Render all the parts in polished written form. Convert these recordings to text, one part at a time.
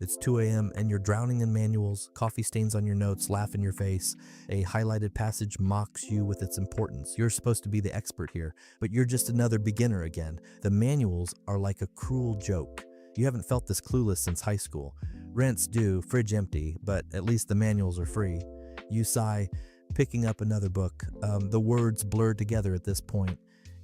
It's 2 a.m. and you're drowning in manuals, coffee stains on your notes laugh in your face, a highlighted passage mocks you with its importance. You're supposed to be the expert here, but you're just another beginner again. The manuals are like a cruel joke. You haven't felt this clueless since high school. Rent's due, fridge empty, but at least the manuals are free. You sigh, picking up another book. The words blur together at this point.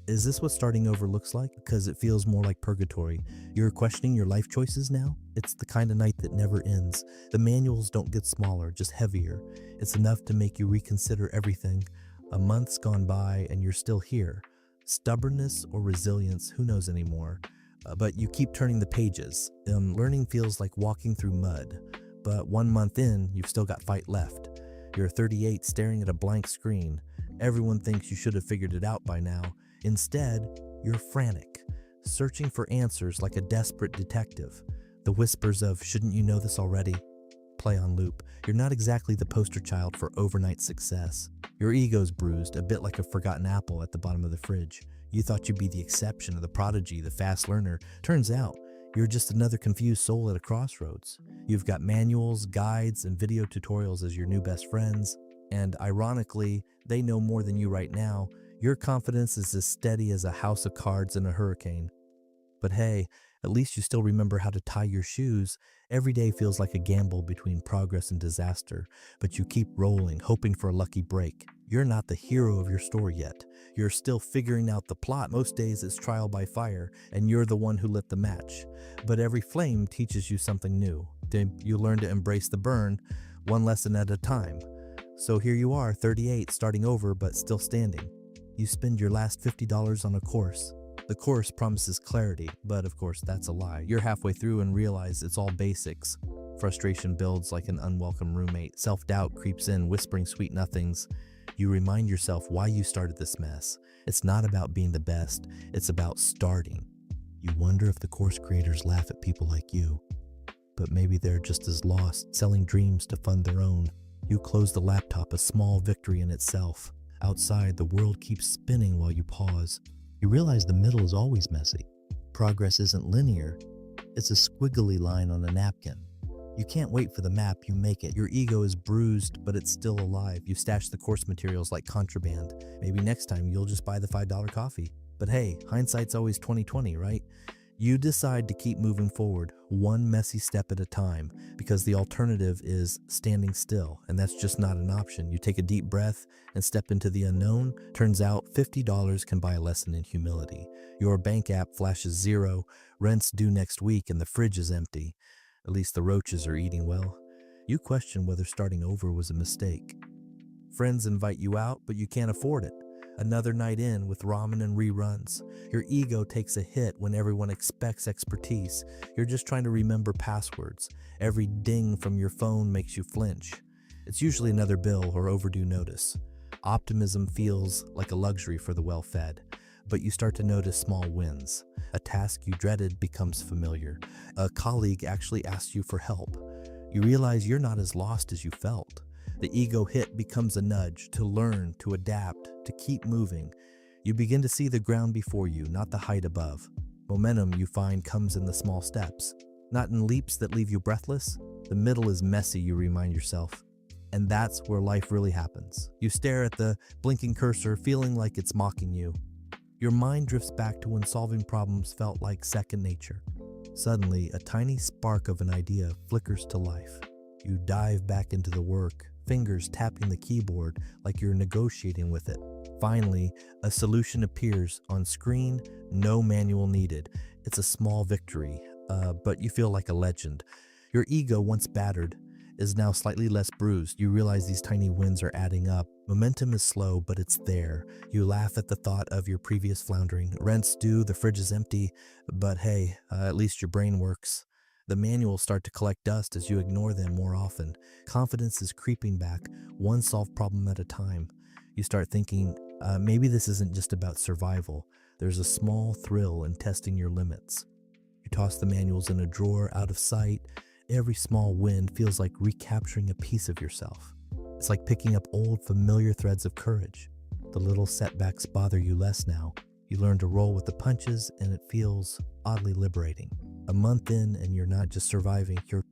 Is this what starting over looks like? Because it feels more like purgatory. You're questioning your life choices now? It's the kind of night that never ends. The manuals don't get smaller, just heavier. It's enough to make you reconsider everything. A month's gone by and you're still here. Stubbornness or resilience, who knows anymore? But you keep turning the pages. Learning feels like walking through mud. But 1 month in, you've still got fight left. You're 38 staring at a blank screen. Everyone thinks you should have figured it out by now. Instead, you're frantic, searching for answers like a desperate detective. The whispers of, shouldn't you know this already? Play on loop. You're not exactly the poster child for overnight success. Your ego's bruised, a bit like a forgotten apple at the bottom of the fridge. You thought you'd be the exception, or the prodigy, the fast learner. Turns out, you're just another confused soul at a crossroads. You've got manuals, guides, and video tutorials as your new best friends. And ironically, they know more than you right now. Your confidence is as steady as a house of cards in a hurricane. But hey, at least you still remember how to tie your shoes. Every day feels like a gamble between progress and disaster, but you keep rolling, hoping for a lucky break. You're not the hero of your story yet. You're still figuring out the plot. Most days it's trial by fire, and you're the one who lit the match. But every flame teaches you something new. You learn to embrace the burn, one lesson at a time. So here you are, 38, starting over but still standing. You spend your last $50 on a course. The course promises clarity, but of course that's a lie. You're halfway through and realize it's all basics. Frustration builds like an unwelcome roommate. Self-doubt creeps in, whispering sweet nothings. You remind yourself why you started this mess. It's not about being the best, it's about starting. You wonder if the course creators laugh at people like you. But maybe they're just as lost, selling dreams to fund their own. You close the laptop, a small victory in itself. Outside, the world keeps spinning while you pause. You realize the middle is always messy. Progress isn't linear. It's a squiggly line on a napkin. You can't wait for the map, you make it. Your ego is bruised, but it's still alive. You stash the course materials like contraband. Maybe next time you'll just buy the $5 coffee. But hey, hindsight's always 20/20, right? You decide to keep moving forward, one messy step at a time, because the alternative is standing still, and that's just not an option. You take a deep breath and step into the unknown. Turns out $50 can buy a lesson in humility. Your bank app flashes zero, rent's due next week, and the fridge is empty. At least the roaches are eating well. You question whether starting over was a mistake. Friends invite you out, but you can't afford it. Another night in with ramen and reruns. Your ego takes a hit when everyone expects expertise. You're just trying to remember passwords. Every ding from your phone makes you flinch. It's usually another bill or overdue notice. Optimism feels like a luxury for the well-fed, but you start to notice small wins. A task you dreaded becomes familiar. A colleague actually asks you for help. You realize you're not as lost as you felt. The ego hit becomes a nudge to learn, to adapt, to keep moving. You begin to see the ground before you, not the height above. Momentum, you find, comes in the small steps, not in leaps that leave you breathless. The middle is messy, you remind yourself. And that's where life really happens. You stare at the blinking cursor, feeling like it's mocking you. Your mind drifts back to when solving problems felt like second nature. Suddenly, a tiny spark of an idea flickers to life. You dive back into the work, fingers tapping the keyboard like you're negotiating with it. Finally, a solution appears on screen, no manual needed. It's a small victory, but you feel like a legend. Your ego, once battered, is now slightly less bruised. You realize these tiny wins are adding up. Momentum is slow, but it's there. You laugh at the thought of your previous floundering. Rent's due, the fridge is empty, but hey, at least your brain works. The manuals start to collect dust as you ignore them more often. Confidence is creeping back, one solved problem at a time. You start thinking, maybe this isn't just about survival. There's a small thrill in testing your limits. You toss the manuals in a drawer out of sight. Every small win feels like recapturing a piece of yourself. It's like picking up old familiar threads of courage. The little setbacks bother you less now. You learn to roll with the punches, and it feels oddly liberating. A month in, and you're not just surviving, you're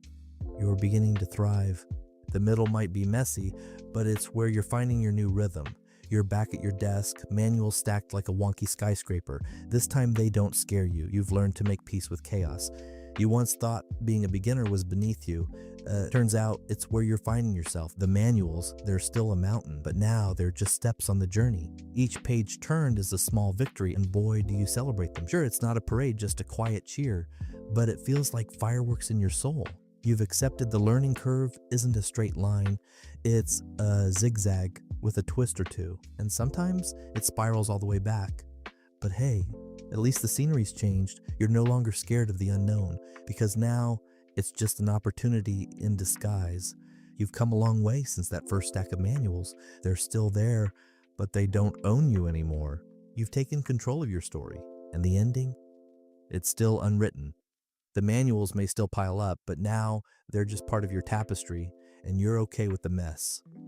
You're beginning to thrive. The middle might be messy, but it's where you're finding your new rhythm. You're back at your desk, manuals stacked like a wonky skyscraper. This time they don't scare you. You've learned to make peace with chaos. You once thought being a beginner was beneath you. Turns out it's where you're finding yourself. The manuals, they're still a mountain, but now they're just steps on the journey. Each page turned is a small victory, and boy, do you celebrate them. Sure, it's not a parade, just a quiet cheer, but it feels like fireworks in your soul. You've accepted the learning curve isn't a straight line, it's a zigzag with a twist or two, and sometimes it spirals all the way back. But hey, at least the scenery's changed. You're no longer scared of the unknown, because now it's just an opportunity in disguise. You've come a long way since that first stack of manuals. They're still there, but they don't own you anymore. You've taken control of your story, and the ending? It's still unwritten. The manuals may still pile up, but now they're just part of your tapestry, and you're okay with the mess.